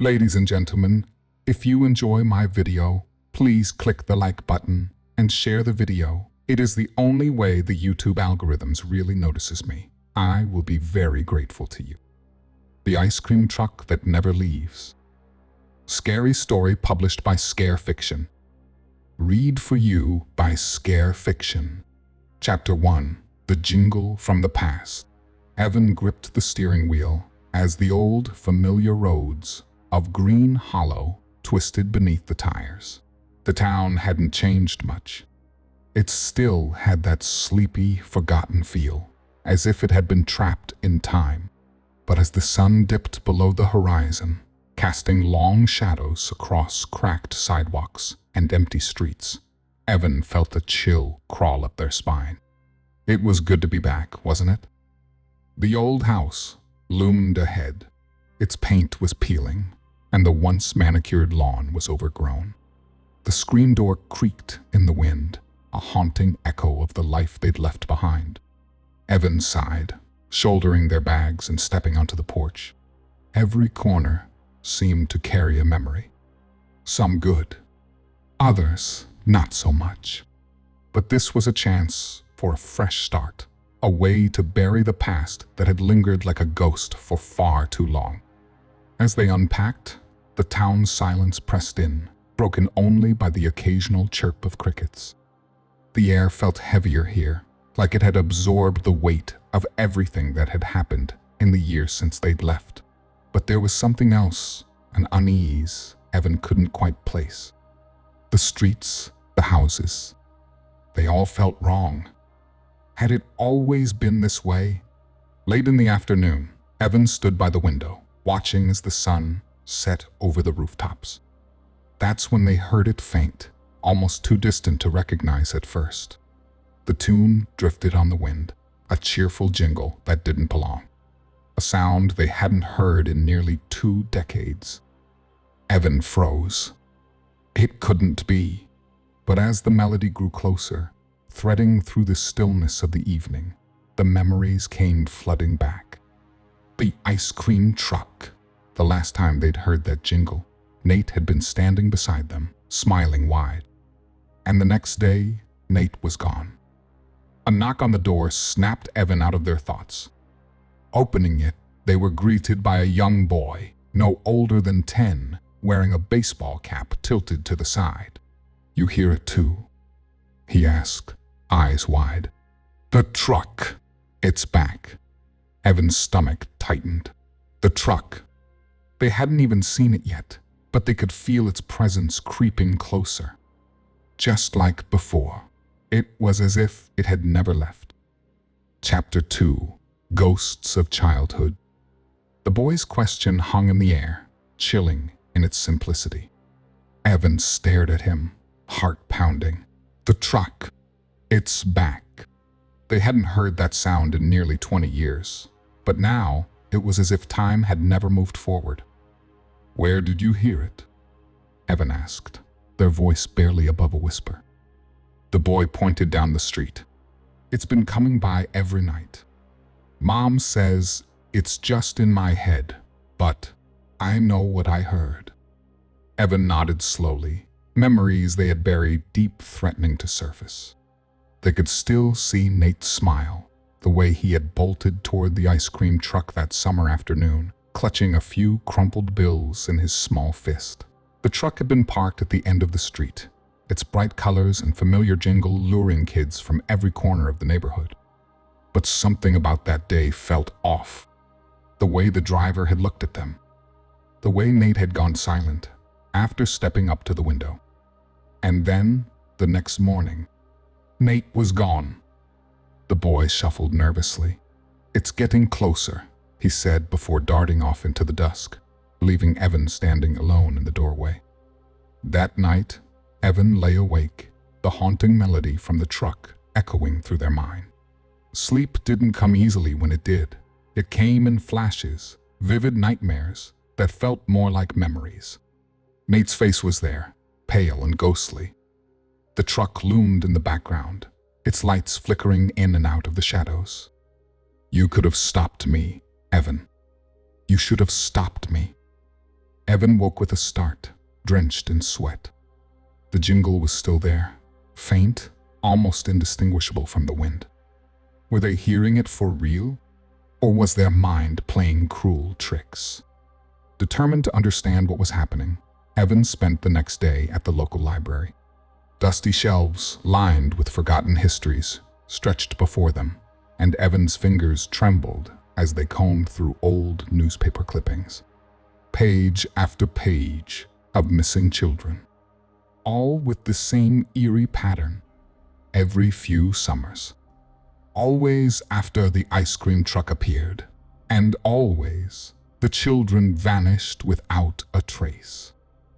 Ladies and gentlemen, if you enjoy my video, please click the like button and share the video. It is the only way the YouTube algorithms really notices me. I will be very grateful to you. The ice cream truck that never leaves. Scary story published by Scare Fiction. Read for you by Scare Fiction. Chapter 1. The Jingle from the Past. Evan gripped the steering wheel as the old, familiar roads of Green Hollow twisted beneath the tires. The town hadn't changed much. It still had that sleepy, forgotten feel, as if it had been trapped in time. But as the sun dipped below the horizon, casting long shadows across cracked sidewalks and empty streets, Evan felt a chill crawl up their spine. It was good to be back, wasn't it? The old house loomed ahead. Its paint was peeling, and the once manicured lawn was overgrown. The screen door creaked in the wind, a haunting echo of the life they'd left behind. Evan sighed, shouldering their bags and stepping onto the porch. Every corner seemed to carry a memory. Some good, others not so much. But this was a chance for a fresh start, a way to bury the past that had lingered like a ghost for far too long. As they unpacked, the town's silence pressed in, broken only by the occasional chirp of crickets. The air felt heavier here, like it had absorbed the weight of everything that had happened in the years since they'd left. But there was something else, an unease Evan couldn't quite place. The streets, the houses, they all felt wrong. Had it always been this way? Late in the afternoon, Evan stood by the window, watching as the sun set over the rooftops. That's when they heard it faint, almost too distant to recognize at first. The tune drifted on the wind, a cheerful jingle that didn't belong. A sound they hadn't heard in nearly 2 decades. Evan froze. It couldn't be. But as the melody grew closer, threading through the stillness of the evening, the memories came flooding back. The ice cream truck. The last time they'd heard that jingle, Nate had been standing beside them, smiling wide. And the next day, Nate was gone. A knock on the door snapped Evan out of their thoughts. Opening it, they were greeted by a young boy, no older than 10, wearing a baseball cap tilted to the side. "You hear it too?" he asked, eyes wide. "The truck. It's back." Evan's stomach tightened. The truck. They hadn't even seen it yet, but they could feel its presence creeping closer. Just like before, it was as if it had never left. Chapter 2. Ghosts of Childhood. The boy's question hung in the air, chilling in its simplicity. Evan stared at him, heart pounding. The truck. It's back. They hadn't heard that sound in nearly 20 years, but now it was as if time had never moved forward. "Where did you hear it?" Evan asked, their voice barely above a whisper. The boy pointed down the street. "It's been coming by every night. Mom says it's just in my head, but I know what I heard." Evan nodded slowly, memories they had buried deep threatening to surface. They could still see Nate's smile, the way he had bolted toward the ice cream truck that summer afternoon, clutching a few crumpled bills in his small fist. The truck had been parked at the end of the street, its bright colors and familiar jingle luring kids from every corner of the neighborhood. But something about that day felt off. The way the driver had looked at them. The way Nate had gone silent after stepping up to the window. And then, the next morning, Nate was gone. The boy shuffled nervously. "It's getting closer," he said before darting off into the dusk, leaving Evan standing alone in the doorway. That night, Evan lay awake, the haunting melody from the truck echoing through their mind. Sleep didn't come easily when it did. It came in flashes, vivid nightmares that felt more like memories. Nate's face was there, pale and ghostly. The truck loomed in the background, its lights flickering in and out of the shadows. "You could have stopped me, Evan. You should have stopped me." Evan woke with a start, drenched in sweat. The jingle was still there, faint, almost indistinguishable from the wind. Were they hearing it for real? Or was their mind playing cruel tricks? Determined to understand what was happening, Evan spent the next day at the local library. Dusty shelves, lined with forgotten histories, stretched before them, and Evan's fingers trembled as they combed through old newspaper clippings. Page after page of missing children, all with the same eerie pattern. Every few summers. Always after the ice cream truck appeared, and always the children vanished without a trace.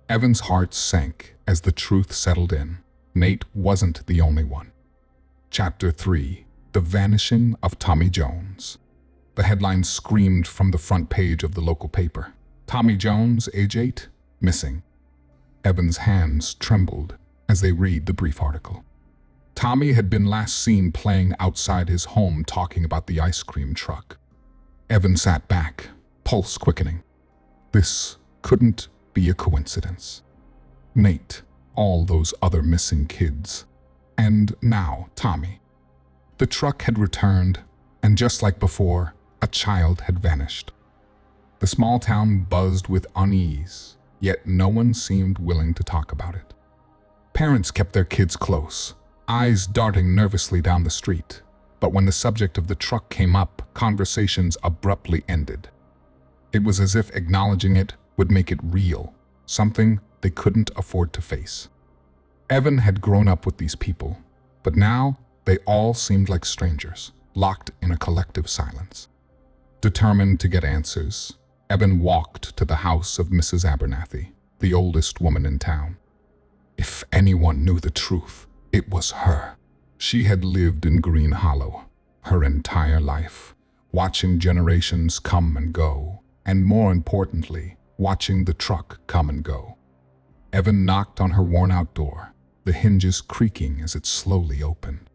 Evan's heart sank as the truth settled in. Nate wasn't the only one. Chapter 3: The Vanishing of Tommy Jones. The headline screamed from the front page of the local paper. Tommy Jones, age 8, missing. Evan's hands trembled as they read the brief article. Tommy had been last seen playing outside his home talking about the ice cream truck. Evan sat back, pulse quickening. This couldn't be a coincidence. Nate, all those other missing kids, and now Tommy. The truck had returned, and just like before, a child had vanished. The small town buzzed with unease, yet no one seemed willing to talk about it. Parents kept their kids close, eyes darting nervously down the street, but when the subject of the truck came up, conversations abruptly ended. It was as if acknowledging it would make it real, something they couldn't afford to face. Evan had grown up with these people, but now they all seemed like strangers, locked in a collective silence. Determined to get answers, Evan walked to the house of Mrs. Abernathy, the oldest woman in town. If anyone knew the truth, it was her. She had lived in Green Hollow her entire life, watching generations come and go, and more importantly, watching the truck come and go. Evan knocked on her worn-out door, the hinges creaking as it slowly opened.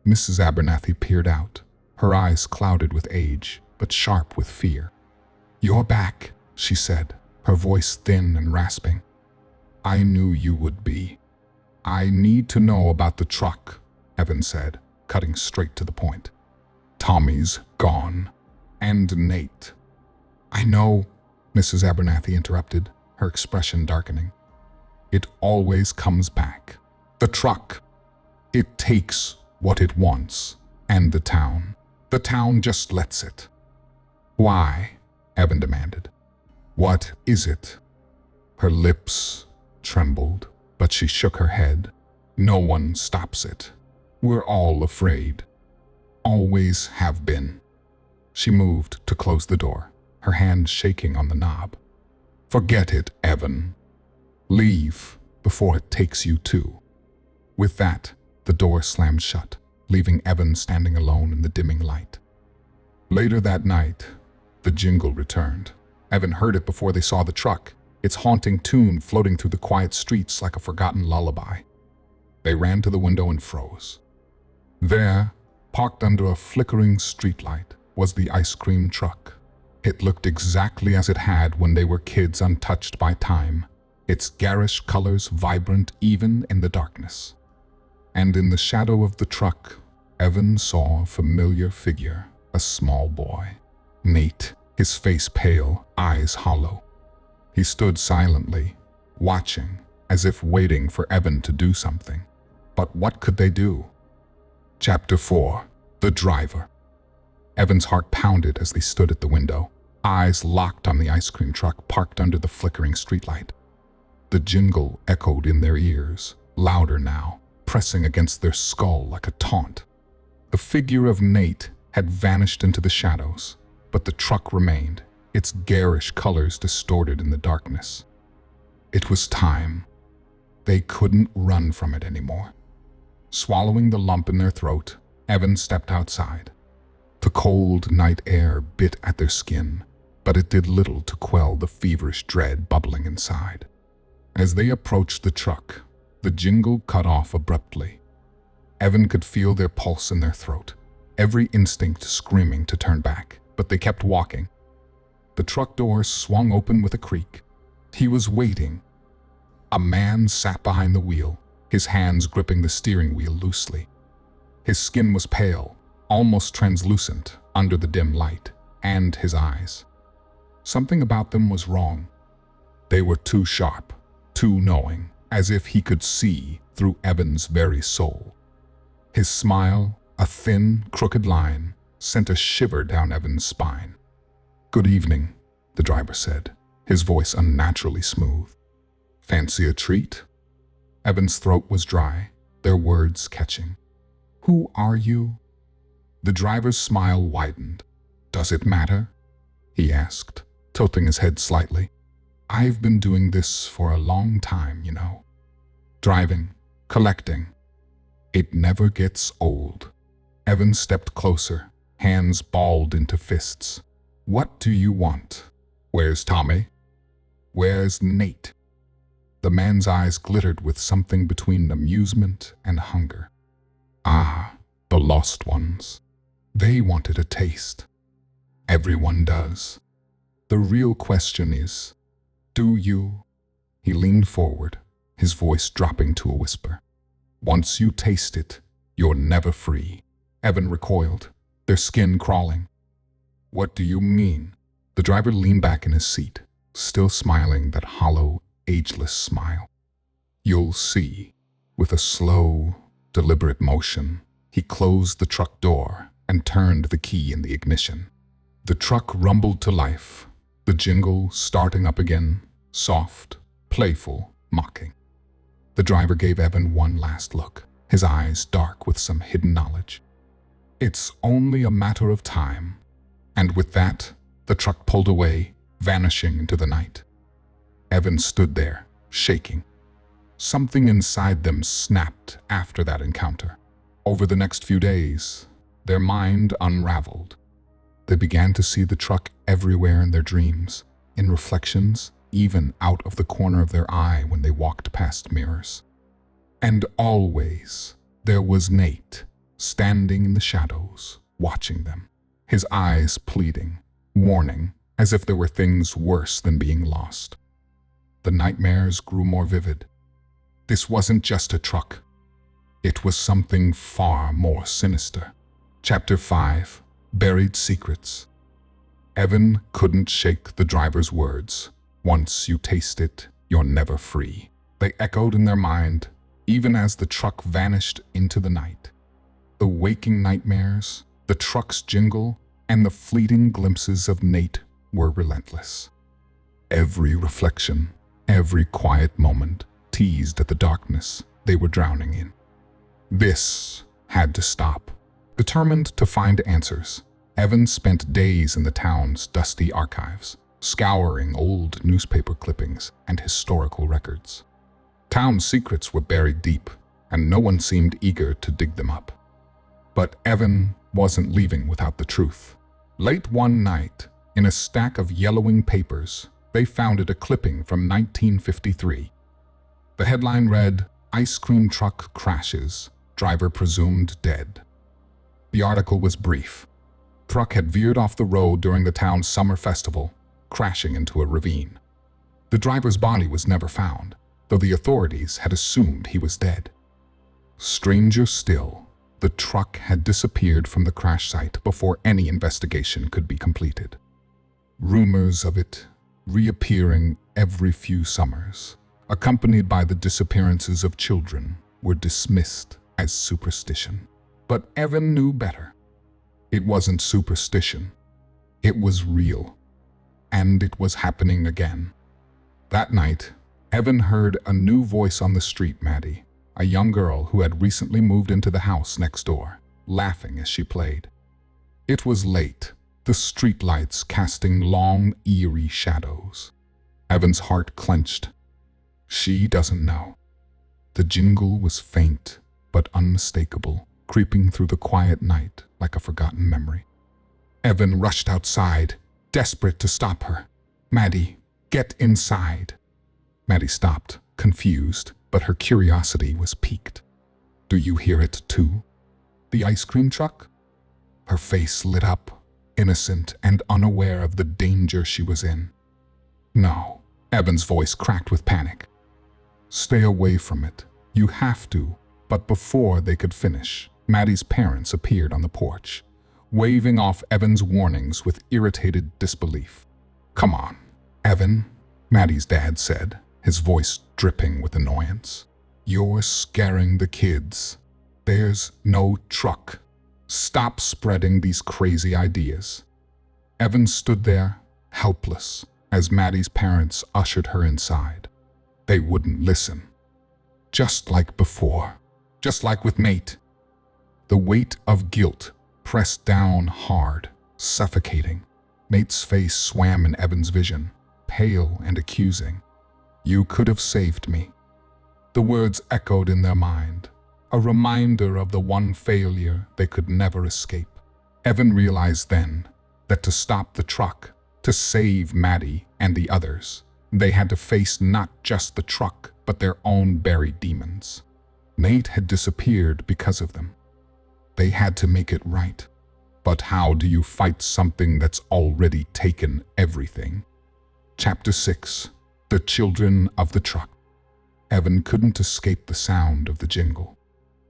Mrs. Abernathy peered out, her eyes clouded with age, but sharp with fear. "You're back," she said, her voice thin and rasping. "I knew you would be." "I need to know about the truck," Evan said, cutting straight to the point. "Tommy's gone. And Nate." "I know," Mrs. Abernathy interrupted, her expression darkening. "It always comes back. The truck. It takes what it wants, and the town. The town just lets it." "Why?" Evan demanded. "What is it?" Her lips trembled, but she shook her head. "No one stops it. We're all afraid. Always have been." She moved to close the door, her hand shaking on the knob. "Forget it, Evan. Leave before it takes you too." With that, the door slammed shut, leaving Evan standing alone in the dimming light. Later that night, the jingle returned. Evan heard it before they saw the truck, its haunting tune floating through the quiet streets like a forgotten lullaby. They ran to the window and froze. There, parked under a flickering streetlight, was the ice cream truck. It looked exactly as it had when they were kids, untouched by time, its garish colors vibrant even in the darkness. And in the shadow of the truck, Evan saw a familiar figure, a small boy. Nate, his face pale, eyes hollow. He stood silently, watching, as if waiting for Evan to do something. But what could they do? Chapter 4: The Driver. Evan's heart pounded as they stood at the window, eyes locked on the ice cream truck parked under the flickering streetlight. The jingle echoed in their ears, louder now, pressing against their skull like a taunt. The figure of Nate had vanished into the shadows, but the truck remained, its garish colors distorted in the darkness. It was time. They couldn't run from it anymore. Swallowing the lump in their throat, Evan stepped outside. The cold night air bit at their skin, but it did little to quell the feverish dread bubbling inside. As they approached the truck, the jingle cut off abruptly. Evan could feel their pulse in their throat, every instinct screaming to turn back, but they kept walking. The truck door swung open with a creak. He was waiting. A man sat behind the wheel, his hands gripping the steering wheel loosely. His skin was pale, almost translucent under the dim light, and his eyes. Something about them was wrong. They were too sharp, too knowing, as if he could see through Evan's very soul. His smile, a thin, crooked line, sent a shiver down Evan's spine. "Good evening," the driver said, his voice unnaturally smooth. "Fancy a treat?" Evan's throat was dry, their words catching. "Who are you?" The driver's smile widened. "Does it matter?" he asked, tilting his head slightly. "I've been doing this for a long time, you know. Driving, collecting. It never gets old." Evan stepped closer, hands balled into fists. "What do you want? Where's Tommy? Where's Nate?" The man's eyes glittered with something between amusement and hunger. "Ah, the lost ones. They wanted a taste. Everyone does. The real question is, do you?" He leaned forward, his voice dropping to a whisper. "Once you taste it, you're never free." Evan recoiled, their skin crawling. "What do you mean?" The driver leaned back in his seat, still smiling that hollow, ageless smile. "You'll see." With a slow, deliberate motion, he closed the truck door and turned the key in the ignition. The truck rumbled to life, the jingle starting up again, soft, playful, mocking. The driver gave Evan one last look, his eyes dark with some hidden knowledge. "It's only a matter of time." And with that, the truck pulled away, vanishing into the night. Evan stood there, shaking. Something inside them snapped after that encounter. Over the next few days, their mind unraveled. They began to see the truck everywhere in their dreams, in reflections, even out of the corner of their eye when they walked past mirrors. And always, there was Nate, standing in the shadows, watching them, his eyes pleading, warning, as if there were things worse than being lost. The nightmares grew more vivid. This wasn't just a truck. It was something far more sinister. Chapter 5. Buried Secrets. Evan couldn't shake the driver's words. "Once you taste it, you're never free." They echoed in their mind, even as the truck vanished into the night. The waking nightmares, the truck's jingle, and the fleeting glimpses of Nate were relentless. Every reflection, every quiet moment, teased at the darkness they were drowning in. This had to stop. Determined to find answers, Evan spent days in the town's dusty archives, scouring old newspaper clippings and historical records. Town secrets were buried deep, and no one seemed eager to dig them up. But Evan wasn't leaving without the truth. Late one night, in a stack of yellowing papers, they found a clipping from 1953. The headline read, "Ice cream truck crashes, driver presumed dead." The article was brief. Truck had veered off the road during the town's summer festival, crashing into a ravine. The driver's body was never found, though the authorities had assumed he was dead. Stranger still, the truck had disappeared from the crash site before any investigation could be completed. Rumors of it reappearing every few summers, accompanied by the disappearances of children, were dismissed as superstition. But Evan knew better. It wasn't superstition. It was real. And it was happening again. That night, Evan heard a new voice on the street, Maddie, a young girl who had recently moved into the house next door, laughing as she played. It was late, the streetlights casting long, eerie shadows. Evan's heart clenched. She doesn't know. The jingle was faint, but unmistakable, creeping through the quiet night like a forgotten memory. Evan rushed outside, desperate to stop her. "Maddie, get inside." Maddie stopped, confused, but her curiosity was piqued. "Do you hear it too? The ice cream truck?" Her face lit up, innocent and unaware of the danger she was in. "No, Evan's voice cracked with panic. "Stay away from it. You have to." But before they could finish, Maddie's parents appeared on the porch, waving off Evan's warnings with irritated disbelief. "Come on, Evan," Maddie's dad said, his voice dripping with annoyance. "You're scaring the kids. There's no truck. Stop spreading these crazy ideas." Evan stood there, helpless, as Maddie's parents ushered her inside. They wouldn't listen. Just like before. Just like with Nate. The weight of guilt pressed down hard, suffocating. Nate's face swam in Evan's vision, pale and accusing. "You could have saved me." The words echoed in their mind, a reminder of the one failure they could never escape. Evan realized then that to stop the truck, to save Maddie and the others, they had to face not just the truck, but their own buried demons. Nate had disappeared because of them. They had to make it right. But how do you fight something that's already taken everything? Chapter 6. The Children of the Truck. Evan couldn't escape the sound of the jingle.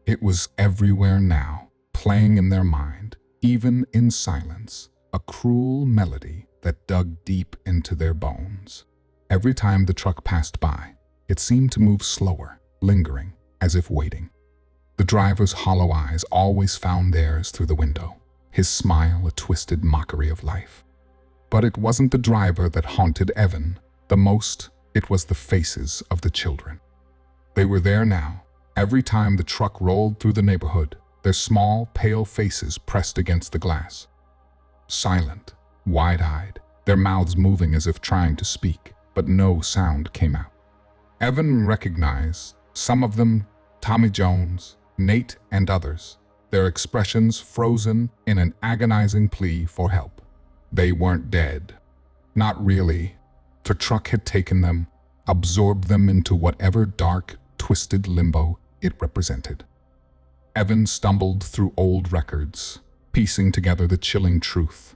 It was everywhere now, playing in their mind, even in silence, a cruel melody that dug deep into their bones. Every time the truck passed by, it seemed to move slower, lingering, as if waiting. The driver's hollow eyes always found theirs through the window, his smile a twisted mockery of life. But it wasn't the driver that haunted Evan the most, it was the faces of the children. They were there now, every time the truck rolled through the neighborhood, their small, pale faces pressed against the glass. Silent, wide-eyed, their mouths moving as if trying to speak, but no sound came out. Evan recognized some of them, Tommy Jones, Nate, and others, their expressions frozen in an agonizing plea for help. They weren't dead. Not really. The truck had taken them, absorbed them into whatever dark, twisted limbo it represented. Evan stumbled through old records, piecing together the chilling truth.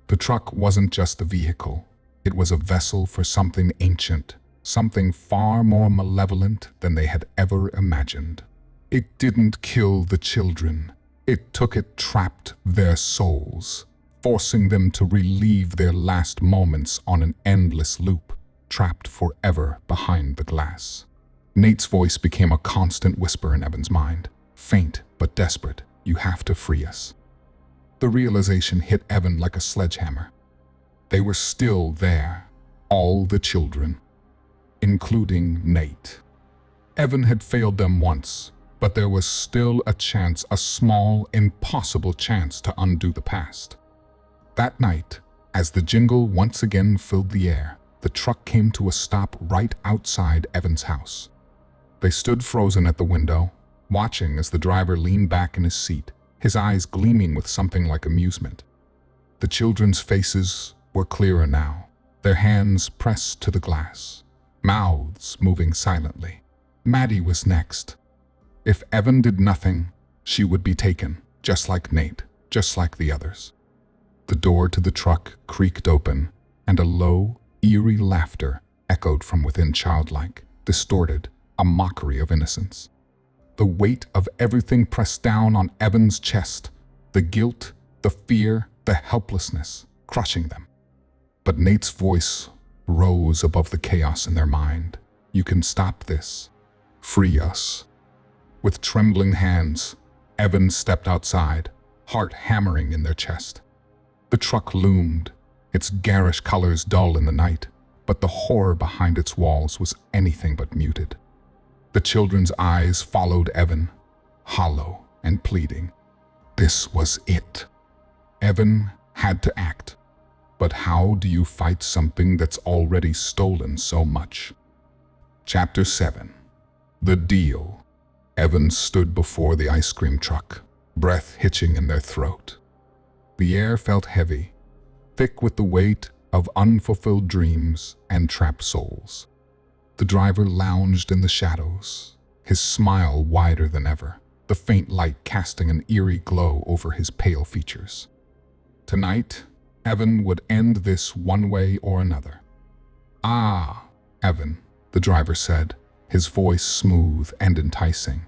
The truck wasn't just a vehicle. It was a vessel for something ancient, something far more malevolent than they had ever imagined. It didn't kill the children. It trapped their souls, forcing them to relive their last moments on an endless loop, trapped forever behind the glass. Nate's voice became a constant whisper in Evan's mind, faint but desperate. "You have to free us." The realization hit Evan like a sledgehammer. They were still there, all the children, including Nate. Evan had failed them once, but there was still a chance, a small, impossible chance to undo the past. That night, as the jingle once again filled the air, the truck came to a stop right outside Evan's house. They stood frozen at the window, watching as the driver leaned back in his seat, his eyes gleaming with something like amusement. The children's faces were clearer now, their hands pressed to the glass, mouths moving silently. Maddie was next. If Evan did nothing, she would be taken, just like Nate, just like the others. The door to the truck creaked open, and a low, eerie laughter echoed from within, childlike, distorted, a mockery of innocence. The weight of everything pressed down on Evan's chest, the guilt, the fear, the helplessness, crushing them. But Nate's voice rose above the chaos in their mind. "You can stop this. Free us." With trembling hands, Evan stepped outside, heart hammering in their chest. The truck loomed, its garish colors dull in the night, but the horror behind its walls was anything but muted. The children's eyes followed Evan, hollow and pleading. This was it. Evan had to act. But how do you fight something that's already stolen so much? Chapter 7. The Deal. Evan stood before the ice cream truck, breath hitching in their throat. The air felt heavy, thick with the weight of unfulfilled dreams and trapped souls. The driver lounged in the shadows, his smile wider than ever, the faint light casting an eerie glow over his pale features. Tonight, Evan would end this one way or another. Ah, Evan, the driver said, his voice smooth and enticing,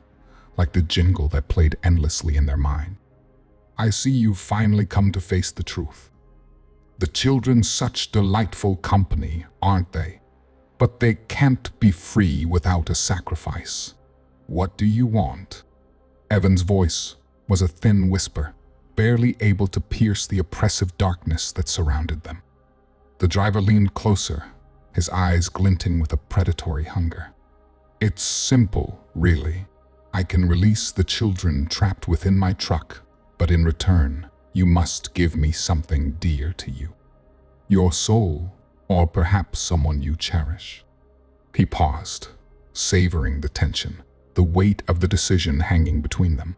like the jingle that played endlessly in their mind. I see you've finally come to face the truth. The children such delightful company, aren't they? But they can't be free without a sacrifice. What do you want? Evan's voice was a thin whisper, barely able to pierce the oppressive darkness that surrounded them. The driver leaned closer, his eyes glinting with a predatory hunger. It's simple, really. I can release the children trapped within my truck, but in return, you must give me something dear to you. Your soul, or perhaps someone you cherish. He paused, savoring the tension, the weight of the decision hanging between them.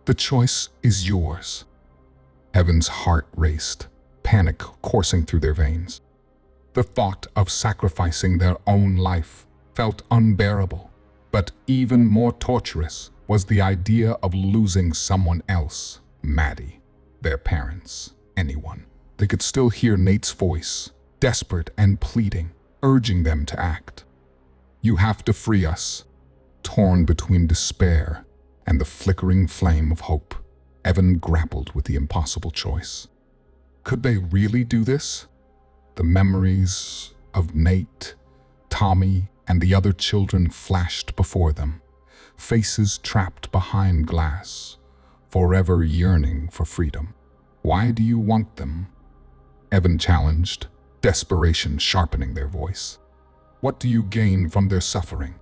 The choice is yours. Evan's heart raced, panic coursing through their veins. The thought of sacrificing their own life felt unbearable, but even more torturous was the idea of losing someone else, Maddie, their parents, anyone. They could still hear Nate's voice, desperate and pleading, urging them to act. You have to free us. Torn between despair and the flickering flame of hope, Evan grappled with the impossible choice. Could they really do this? The memories of Nate, Tommy, and the other children flashed before them, faces trapped behind glass, forever yearning for freedom. Why do you want them? Evan challenged, desperation sharpening their voice. What do you gain from their suffering?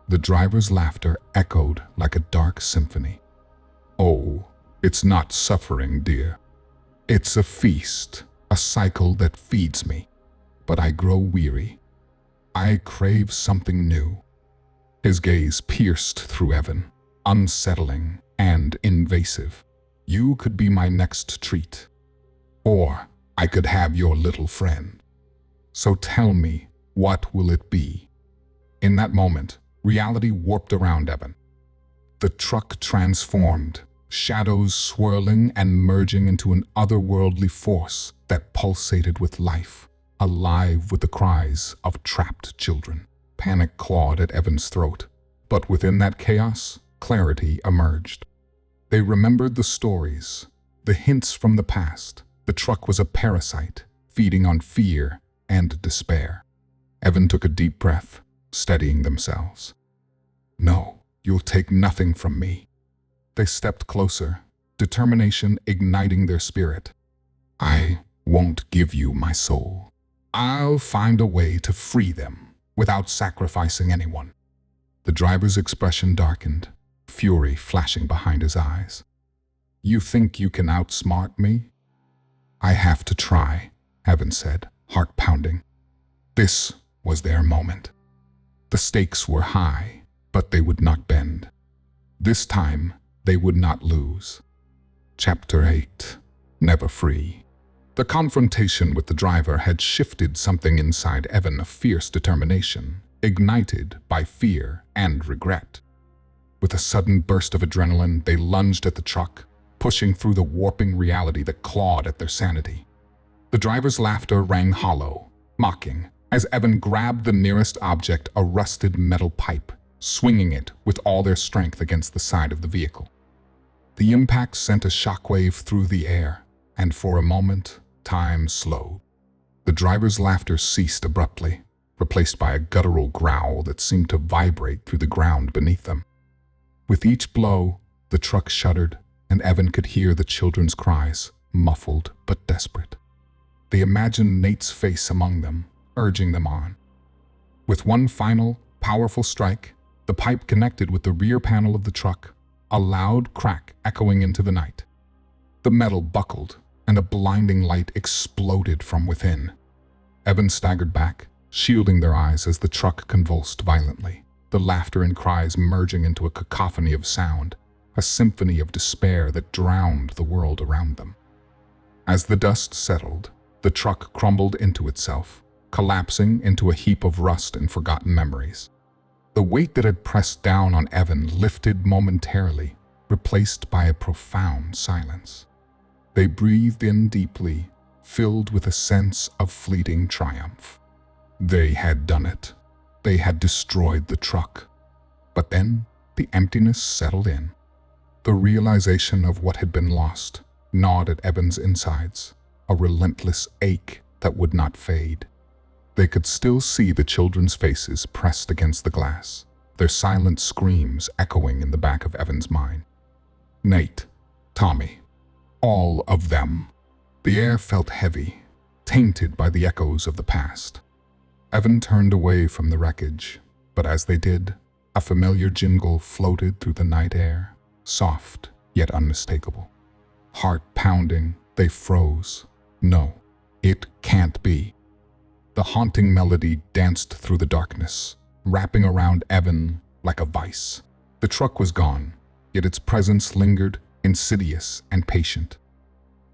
The driver's laughter echoed like a dark symphony. Oh, it's not suffering, dear. It's a feast, a cycle that feeds me. But I grow weary. I crave something new. His gaze pierced through Evan, unsettling and invasive. You could be my next treat. Or I could have your little friend. So tell me, what will it be? In that moment, reality warped around Evan. The truck transformed, shadows swirling and merging into an otherworldly force that pulsated with life, alive with the cries of trapped children. Panic clawed at Evan's throat, but within that chaos, clarity emerged. They remembered the stories, the hints from the past. The truck was a parasite, feeding on fear and despair. Evan took a deep breath, steadying themselves. No, you'll take nothing from me. They stepped closer, determination igniting their spirit. I won't give you my soul. I'll find a way to free them without sacrificing anyone. The driver's expression darkened, fury flashing behind his eyes. You think you can outsmart me? I have to try, Evan said, heart pounding. This was their moment. The stakes were high, but they would not bend. This time, they would not lose. Chapter 8. Never Free. The confrontation with the driver had shifted something inside Evan, a fierce determination, ignited by fear and regret. With a sudden burst of adrenaline, they lunged at the truck, pushing through the warping reality that clawed at their sanity. The driver's laughter rang hollow, mocking, as Evan grabbed the nearest object, a rusted metal pipe, swinging it with all their strength against the side of the vehicle. The impact sent a shockwave through the air, and for a moment, time slowed. The driver's laughter ceased abruptly, replaced by a guttural growl that seemed to vibrate through the ground beneath them. With each blow, the truck shuddered, and Evan could hear the children's cries, muffled but desperate. They imagined Nate's face among them, urging them on. With one final, powerful strike, the pipe connected with the rear panel of the truck, a loud crack echoing into the night. The metal buckled, and a blinding light exploded from within. Evan staggered back, shielding their eyes as the truck convulsed violently, the laughter and cries merging into a cacophony of sound, a symphony of despair that drowned the world around them. As the dust settled, the truck crumbled into itself, collapsing into a heap of rust and forgotten memories. The weight that had pressed down on Evan lifted momentarily, replaced by a profound silence. They breathed in deeply, filled with a sense of fleeting triumph. They had done it. They had destroyed the truck. But then the emptiness settled in. The realization of what had been lost gnawed at Evan's insides, a relentless ache that would not fade. They could still see the children's faces pressed against the glass, their silent screams echoing in the back of Evan's mind. Nate, Tommy, all of them. The air felt heavy, tainted by the echoes of the past. Evan turned away from the wreckage, but as they did, a familiar jingle floated through the night air, soft yet unmistakable. Heart pounding, they froze. No, it can't be. The haunting melody danced through the darkness, wrapping around Evan like a vice. The truck was gone, yet its presence lingered, insidious and patient.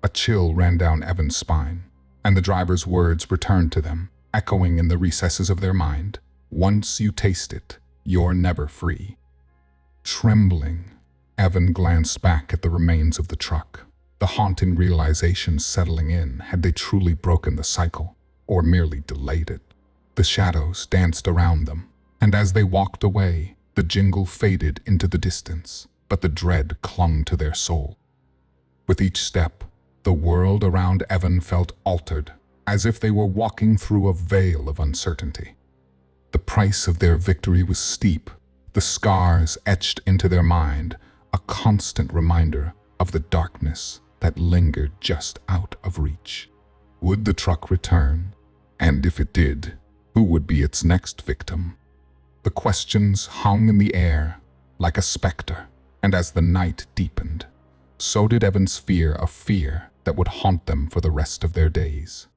A chill ran down Evan's spine, and the driver's words returned to them, echoing in the recesses of their mind. Once you taste it, you're never free. Trembling, Evan glanced back at the remains of the truck, the haunting realization settling in. Had they truly broken the cycle, or merely delayed it? The shadows danced around them, and as they walked away, the jingle faded into the distance, but the dread clung to their soul. With each step, the world around Evan felt altered, as if they were walking through a veil of uncertainty. The price of their victory was steep, the scars etched into their mind, a constant reminder of the darkness that lingered just out of reach. Would the truck return? And if it did, who would be its next victim? The questions hung in the air like a specter, and as the night deepened, so did Evan's fear, a fear that would haunt them for the rest of their days.